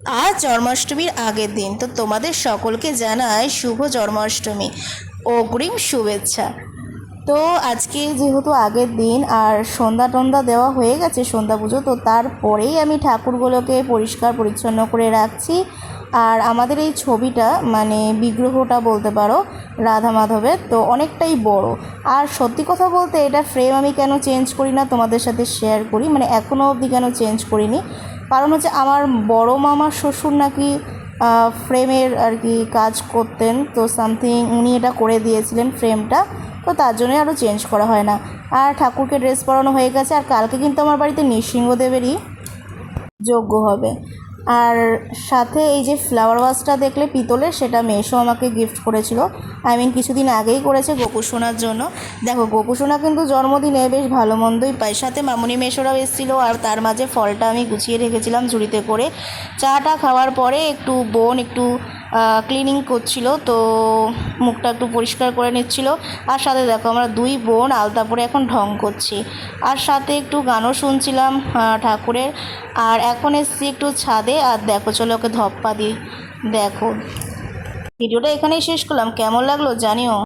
আজ জন্মাষ্টমীর আগের দিন, তো তোমাদের সকলকে জানাই শুভ জন্মাষ্টমী, অগ্রিম শুভেচ্ছা। তো আজকে যেহেতু আগের দিন আর সন্ধ্যা টন্ধা দেওয়া হয়ে গেছে, সন্ধ্যা পুজো, তো তারপরেই আমি ঠাকুরগুলোকে পরিষ্কার পরিচ্ছন্ন করে রাখছি। আর আমাদের এই ছবিটা মানে বিগ্রহটা বলতে পারো রাধা মাধবের, তো অনেকটাই বড়। আর সত্যি কথা বলতে এটা ফ্রেম আমি কেন চেঞ্জ করি না তোমাদের সাথে শেয়ার করি, মানে এখনও অবধি কেন চেঞ্জ করিনি, কারণ হচ্ছে আমার বড় মামার শ্বশুর নাকি ফ্রেমের আর কি কাজ করতেন, তো সামথিং উনি এটা করে দিয়েছিলেন ফ্রেমটা, তো তার জন্যই আরও চেঞ্জ করা হয় না। আর ঠাকুরকে ড্রেস পরানো হয়ে গেছে, আর কালকে কিন্তু আমার বাড়িতে নৃসিংহদেবেরই যজ্ঞ হবে। আর সাথে এই যে ফ্লাওয়ার ভাসটা দেখলে পিতলের, সেটা মেশো আমাকে গিফট করেছিল, কিছুদিন আগেই করেছে গোপুসোনার জন্য। দেখো গোপুসোনা কিন্তু জন্মদিনে বেশ ভালো মন্দই পায়, সাথে মামুনি মেশোরাও এসেছিলো, আর তার মাঝে ফলটা আমি গুছিয়ে রেখেছিলাম ঝুড়িতে করে। চাটা খাওয়ার পরে একটু বোন একটু ক্লিনিং করছিল, তো মুখটা একটু পরিষ্কার করে নিচ্ছিল। আর সাথে দেখো আমরা দুই বোন আলতা পরে এখন ঢং করছি, আর সাথে একটু গানও শুনছিলাম ঠাকুরের। আর এখন এসছি একটু ছাদে, আর দেখো চলো ওকে ধপ্পা দিই। দেখো, ভিডিওটা এখানেই শেষ করলাম, কেমন লাগলো জানিও।